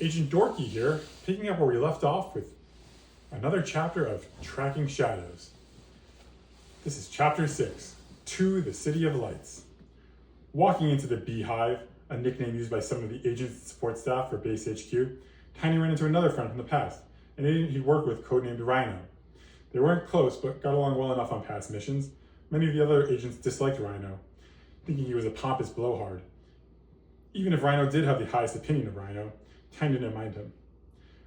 Agent Dorky here, picking up where we left off with another chapter of Tracking Shadows. This is Chapter 6, To the City of Lights. Walking into the Beehive, a nickname used by some of the agents and support staff for Base HQ, Tiny ran into another friend from the past, an agent he'd worked with codenamed Rhino. They weren't close, but got along well enough on past missions. Many of the other agents disliked Rhino, thinking he was a pompous blowhard. Even if Rhino did have the highest opinion of Rhino, Tiny didn't mind him.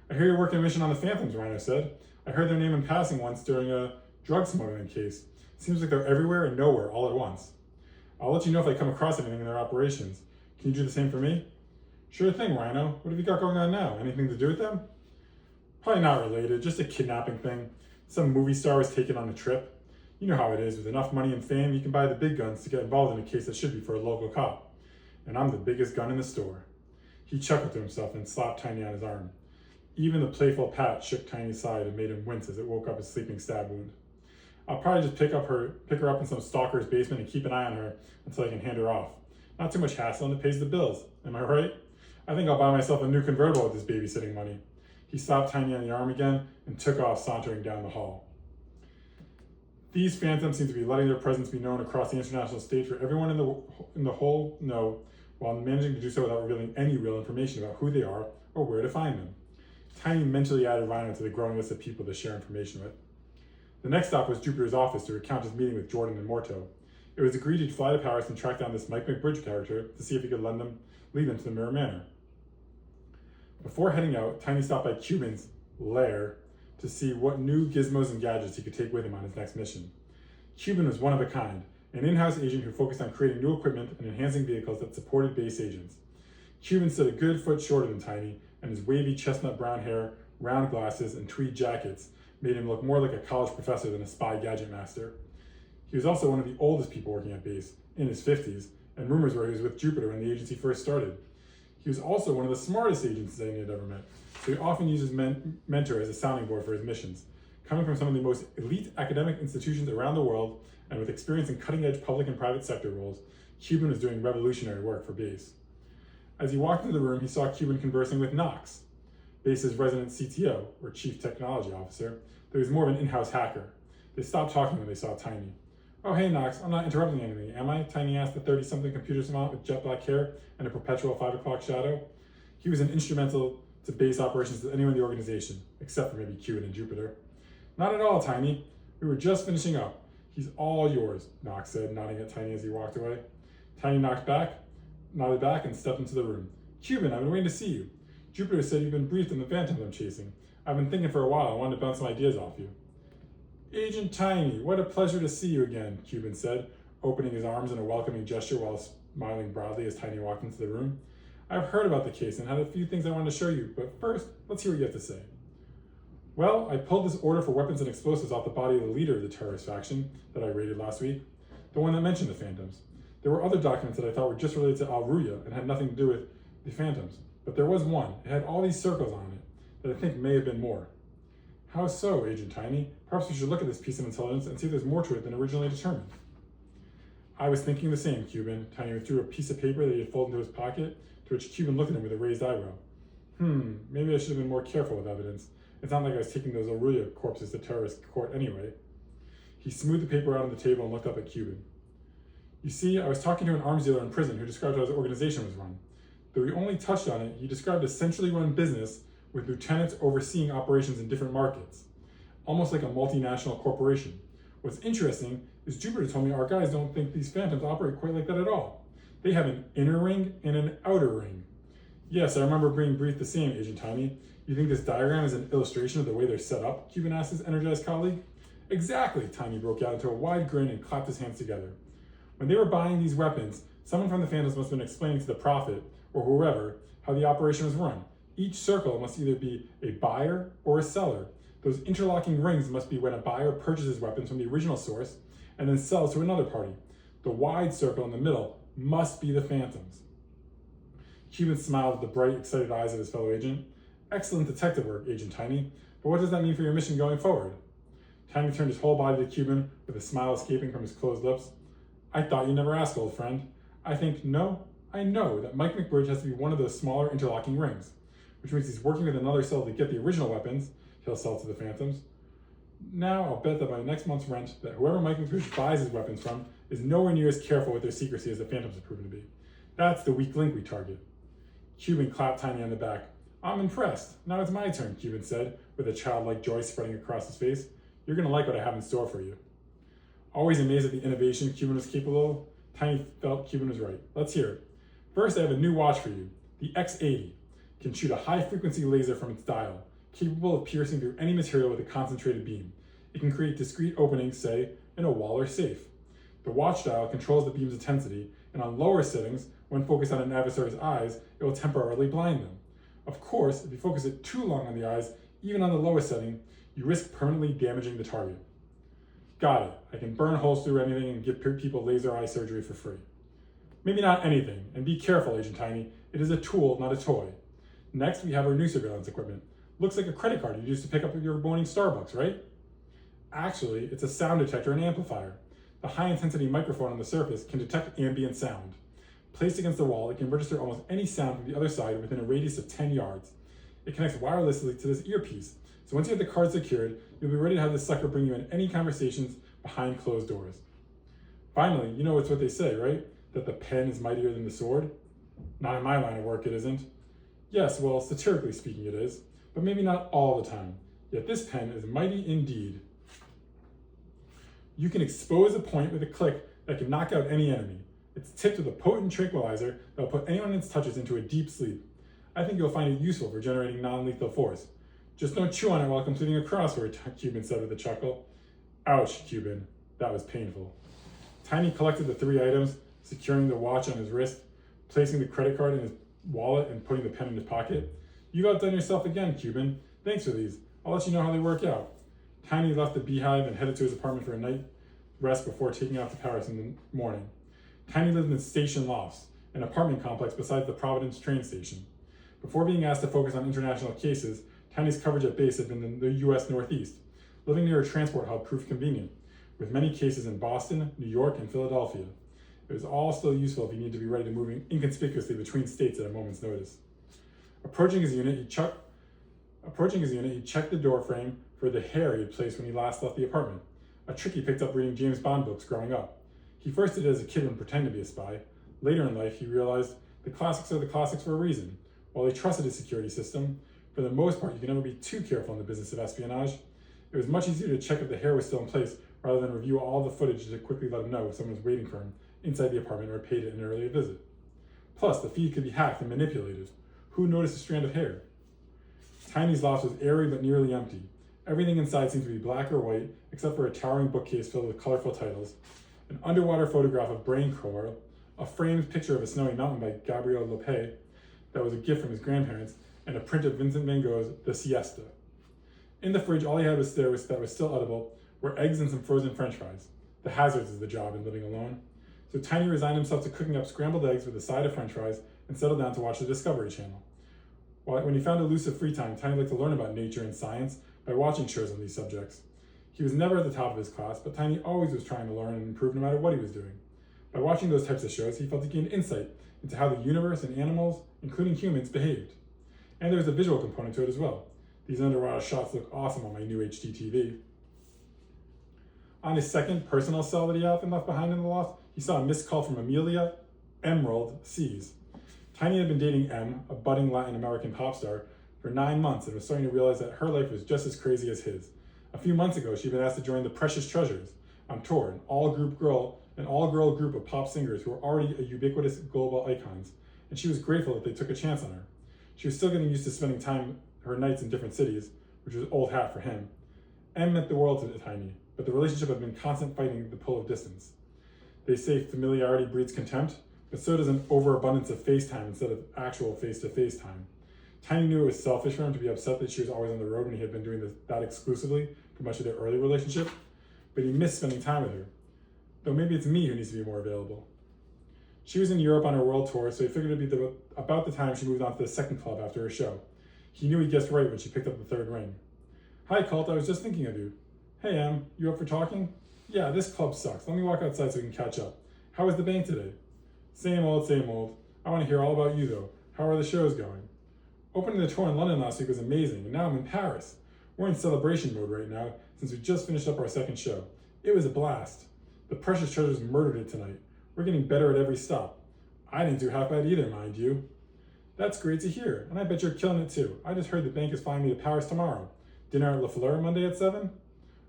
"I hear you're working a mission on the Phantoms," Rhino said. "I heard their name in passing once during a drug smuggling case. Seems like they're everywhere and nowhere all at once. I'll let you know if I come across anything in their operations. Can you do the same for me?" "Sure thing, Rhino. What have you got going on now? Anything to do with them?" "Probably not related, just a kidnapping thing. Some movie star was taken on a trip. You know how it is, with enough money and fame, you can buy the big guns to get involved in a case that should be for a local cop. And I'm the biggest gun in the store." He chuckled to himself and slapped Tiny on his arm. Even the playful pat shook Tiny's side and made him wince as it woke up his sleeping stab wound. "I'll probably just pick her up in some stalker's basement and keep an eye on her until I can hand her off. Not too much hassle and it pays the bills. Am I right? I think I'll buy myself a new convertible with this babysitting money." He slapped Tiny on the arm again and took off, sauntering down the hall. These phantoms seem to be letting their presence be known across the international stage for everyone in the whole know, while managing to do so without revealing any real information about who they are or where to find them. Tiny mentally added Rhino to the growing list of people to share information with. The next stop was Jupiter's office to recount his meeting with Jordan and Morto. It was agreed he'd fly to Paris and track down this Mike McBridge character to see if he could lead them to the Mirror Manor. Before heading out, Tiny stopped by Cuban's lair to see what new gizmos and gadgets he could take with him on his next mission. Cuban was one of a kind, an in-house agent who focused on creating new equipment and enhancing vehicles that supported base agents. Cuban stood a good foot shorter than Tiny, and his wavy chestnut brown hair, round glasses, and tweed jackets made him look more like a college professor than a spy gadget master. He was also one of the oldest people working at base, in his 50s, and rumors were he was with Jupiter when the agency first started. He was also one of the smartest agents Tiny had ever met, so he often used his mentor as a sounding board for his missions. Coming from some of the most elite academic institutions around the world, and with experience in cutting-edge public and private sector roles, Cuban was doing revolutionary work for base. As he walked into the room, he saw Cuban conversing with Knox, base's resident CTO, or Chief Technology Officer, though he was more of an in-house hacker. They stopped talking when they saw Tiny. "Oh, hey, Knox, I'm not interrupting anything, am I?" Tiny asked the 30-something computer savant with jet black hair and a perpetual 5 o'clock shadow. He was an instrumental to base operations to anyone in the organization, except for maybe Cuban and Jupiter. "Not at all, Tiny. We were just finishing up. He's all yours," Knox said, nodding at Tiny as he walked away. Tiny nodded back and stepped into the room. "Cuban, I've been waiting to see you. Jupiter said you've been briefed on the phantoms I'm chasing. I've been thinking for a while. I wanted to bounce some ideas off you." "Agent Tiny, what a pleasure to see you again," Cuban said, opening his arms in a welcoming gesture while smiling broadly as Tiny walked into the room. "I've heard about the case and had a few things I wanted to show you, but first, let's hear what you have to say." "Well, I pulled this order for weapons and explosives off the body of the leader of the terrorist faction that I raided last week, the one that mentioned the Phantoms. There were other documents that I thought were just related to Al Ruya and had nothing to do with the Phantoms, but there was one. It had all these circles on it that I think may have been more." "How so, Agent Tiny? Perhaps we should look at this piece of intelligence and see if there's more to it than originally determined." "I was thinking the same, Cuban." Tiny withdrew a piece of paper that he had folded into his pocket, to which Cuban looked at him with a raised eyebrow. Maybe I should have been more careful with evidence. It's not like I was taking those Aurelia corpses to terrorist court anyway." He smoothed the paper out on the table and looked up at Cuban. "You see, I was talking to an arms dealer in prison who described how his organization was run. Though he only touched on it, he described a centrally run business with lieutenants overseeing operations in different markets, almost like a multinational corporation. What's interesting is Jupiter told me our guys don't think these Phantoms operate quite like that at all. They have an inner ring and an outer ring." "Yes, I remember being briefed the same, Agent Tiny. You think this diagram is an illustration of the way they're set up?" Cuban asked his energized colleague. "Exactly," Tiny broke out into a wide grin and clapped his hands together. "When they were buying these weapons, someone from the Phantoms must have been explaining to the Prophet, or whoever, how the operation was run. Each circle must either be a buyer or a seller. Those interlocking rings must be when a buyer purchases weapons from the original source and then sells to another party. The wide circle in the middle must be the Phantoms." Cuban smiled at the bright, excited eyes of his fellow agent. "Excellent detective work, Agent Tiny, but what does that mean for your mission going forward?" Tiny turned his whole body to Cuban with a smile escaping from his closed lips. "I thought you'd never ask, old friend. I know that Mike McBridge has to be one of those smaller interlocking rings, which means he's working with another cell to get the original weapons he'll sell to the Phantoms. Now I'll bet that by next month's rent, that whoever Mike McPooch buys his weapons from is nowhere near as careful with their secrecy as the Phantoms have proven to be. That's the weak link we target. Cuban clapped Tiny on the back. I'm impressed. Now it's my turn, Cuban said, with a childlike joy spreading across his face. You're going to like what I have in store for you. Always amazed at the innovation Cuban was capable of, Tiny felt Cuban was right. Let's hear it. First, I have a new watch for you. The X80 can shoot a high-frequency laser from its dial, capable of piercing through any material with a concentrated beam. It can create discrete openings, say, in a wall or safe. The watch dial controls the beam's intensity, and on lower settings, when focused on an adversary's eyes, it will temporarily blind them. Of course, if you focus it too long on the eyes, even on the lowest setting, you risk permanently damaging the target. Got it. I can burn holes through anything and give people laser eye surgery for free. Maybe not anything, and be careful, Agent Tiny. It is a tool, not a toy. Next, we have our new surveillance equipment. Looks like a credit card you use to pick up your morning Starbucks, right? Actually, it's a sound detector and amplifier. The high-intensity microphone on the surface can detect ambient sound. Placed against the wall, it can register almost any sound from the other side within a radius of 10 yards. It connects wirelessly to this earpiece, so once you have the card secured, you'll be ready to have this sucker bring you in any conversations behind closed doors. Finally, you know it's what they say, right? That the pen is mightier than the sword? Not in my line of work, it isn't. Yes, well, satirically speaking it is, but maybe not all the time. Yet this pen is mighty indeed. You can expose a point with a click that can knock out any enemy. It's tipped with a potent tranquilizer that will put anyone it touches into a deep sleep. I think you'll find it useful for generating non-lethal force. Just don't chew on it while completing a crossword, Cuban said with a chuckle. Ouch, Cuban. That was painful. Tiny collected the 3 items, securing the watch on his wrist, placing the credit card in his wallet, and putting the pen in his pocket. You've outdone yourself again, Cuban. Thanks for these. I'll let you know how they work out. Tiny left the beehive and headed to his apartment for a night rest before taking off to Paris in the morning. Tiny lived in Station Lofts, an apartment complex beside the Providence train station. Before being asked to focus on international cases, Tiny's coverage at base had been in the U.S. Northeast. Living near a transport hub proved convenient, with many cases in Boston, New York, and Philadelphia. It was all still useful if he needed to be ready to move inconspicuously between states at a moment's notice. Approaching his unit, he checked the door frame for the hair he had placed when he last left the apartment, a trick he picked up reading James Bond books growing up. He first did it as a kid when pretending to be a spy. Later in life, he realized the classics are the classics for a reason. While he trusted his security system, for the most part, you can never be too careful in the business of espionage. It was much easier to check if the hair was still in place rather than review all the footage to quickly let him know if someone was waiting for him inside the apartment or paid an earlier visit. Plus, the feed could be hacked and manipulated. Who noticed a strand of hair? Tiny's loft was airy but nearly empty. Everything inside seemed to be black or white, except for a towering bookcase filled with colorful titles, an underwater photograph of brain coral, a framed picture of a snowy mountain by Gabriel Lopé that was a gift from his grandparents, and a print of Vincent van Gogh's The Siesta. In the fridge, all he had that was still edible were eggs and some frozen french fries. The hazards of the job in living alone. So Tiny resigned himself to cooking up scrambled eggs with a side of french fries and settled down to watch the Discovery Channel. When he found elusive free time, Tiny liked to learn about nature and science by watching shows on these subjects. He was never at the top of his class, but Tiny always was trying to learn and improve no matter what he was doing. By watching those types of shows, he felt he gained insight into how the universe and animals, including humans, behaved. And there was a visual component to it as well. These underwater shots look awesome on my new HD TV. On his second personal cell that he often left behind in the loft, he saw a missed call from Amelia Emerald Seas. Tiny had been dating Em, a budding Latin American pop star, for 9 months and was starting to realize that her life was just as crazy as his. A few months ago, she'd been asked to join the Precious Treasures on tour, an all-girl group of pop singers who were already a ubiquitous global icons, and she was grateful that they took a chance on her. She was still getting used to spending her nights in different cities, which was old hat for him. Em meant the world to Tiny, but the relationship had been constant fighting the pull of distance. They say familiarity breeds contempt, but so does an overabundance of FaceTime instead of actual face-to-face time. Tiny knew it was selfish for him to be upset that she was always on the road when he had been doing that exclusively for much of their early relationship, but he missed spending time with her. Though maybe it's me who needs to be more available. She was in Europe on her world tour, so he figured it'd be about the time she moved on to the second club after her show. He knew he guessed right when she picked up the third ring. Hi, Colt, I was just thinking of you. Hey, Em, you up for talking? Yeah, this club sucks. Let me walk outside so we can catch up. How was the bank today? Same old, same old. I want to hear all about you, though. How are the shows going? Opening the tour in London last week was amazing, and now I'm in Paris. We're in celebration mode right now, since we just finished up our second show. It was a blast. The Precious Treasures murdered it tonight. We're getting better at every stop. I didn't do half bad either, mind you. That's great to hear, and I bet you're killing it too. I just heard the bank is flying me to Paris tomorrow. Dinner at Le Fleur Monday at 7?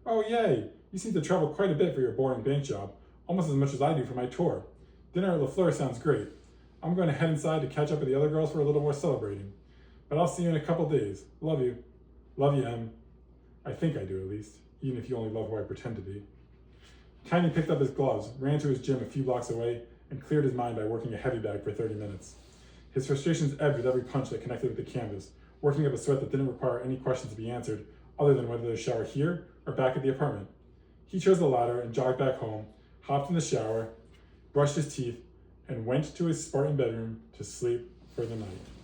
Oh yay! You seem to travel quite a bit for your boring bank job, almost as much as I do for my tour. Dinner at Le Fleur sounds great. I'm going to head inside to catch up with the other girls for a little more celebrating. But I'll see you in a couple days. Love you. Love you, Em. I think I do at least, even if you only love who I pretend to be. Tiny picked up his gloves, ran to his gym a few blocks away, and cleared his mind by working a heavy bag for 30 minutes. His frustrations ebbed with every punch that connected with the canvas, working up a sweat that didn't require any questions to be answered, other than whether to shower here or back at the apartment. He chose the latter and jogged back home, hopped in the shower, brushed his teeth, and went to his Spartan bedroom to sleep for the night.